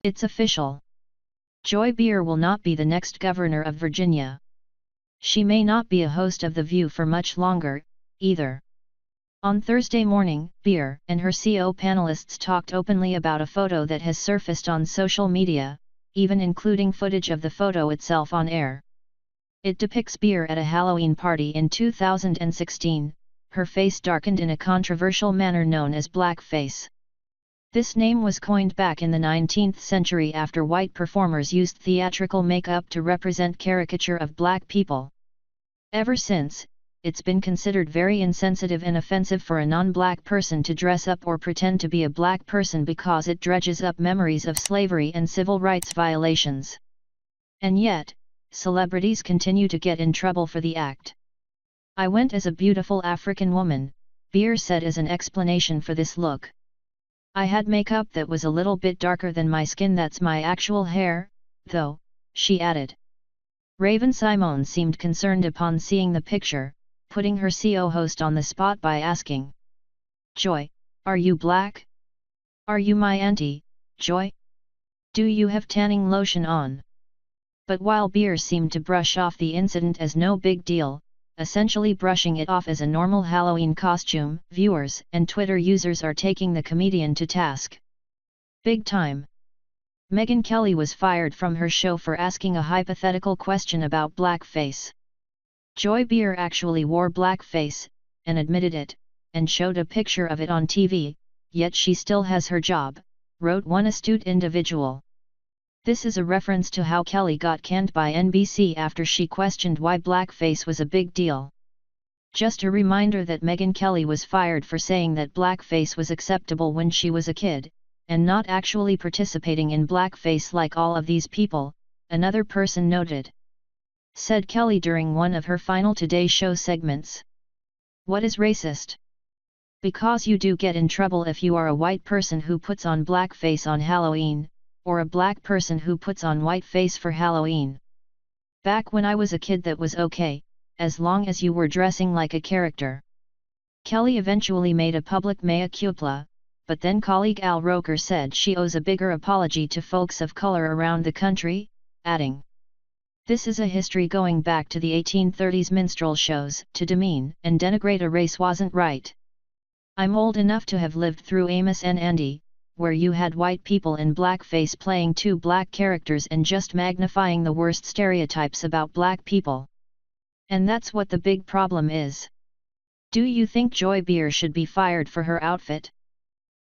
It's official. Joy Behar will not be the next governor of Virginia. She may not be a host of The View for much longer, either. On Thursday morning, Behar and her CO panelists talked openly about a photo that has surfaced on social media, even including footage of the photo itself on air. It depicts Behar at a Halloween party in 2016, her face darkened in a controversial manner known as blackface. This name was coined back in the 19th century after white performers used theatrical makeup to represent caricature of black people. Ever since, it's been considered very insensitive and offensive for a non-black person to dress up or pretend to be a black person because it dredges up memories of slavery and civil rights violations. And yet, celebrities continue to get in trouble for the act. "I went as a beautiful African woman," Behar said as an explanation for this look. "I had makeup that was a little bit darker than my skin. That's my actual hair, though," she added. Raven-Symoné seemed concerned upon seeing the picture, putting her CO host on the spot by asking, "Joy, are you black? Are you my auntie, Joy? Do you have tanning lotion on?" But while Behar seemed to brush off the incident as no big deal, essentially brushing it off as a normal Halloween costume, viewers and Twitter users are taking the comedian to task. Big time. Megyn Kelly was fired from her show for asking a hypothetical question about blackface. Joy Behar actually wore blackface, and admitted it, and showed a picture of it on TV, yet she still has her job, wrote one astute individual. This is a reference to how Kelly got canned by NBC after she questioned why blackface was a big deal. Just a reminder that Megyn Kelly was fired for saying that blackface was acceptable when she was a kid, and not actually participating in blackface like all of these people, another person noted. Said Kelly during one of her final Today Show segments. "What is racist? Because you do get in trouble if you are a white person who puts on blackface on Halloween, or a black person who puts on whiteface for Halloween. Back when I was a kid that was okay, as long as you were dressing like a character." Kelly eventually made a public mea culpa, but then colleague Al Roker said she owes a bigger apology to folks of color around the country, adding, "This is a history going back to the 1830s minstrel shows. To demean and denigrate a race wasn't right. I'm old enough to have lived through Amos and Andy, where you had white people in blackface playing two black characters and just magnifying the worst stereotypes about black people. And that's what the big problem is. Do you think Joy Behar should be fired for her outfit?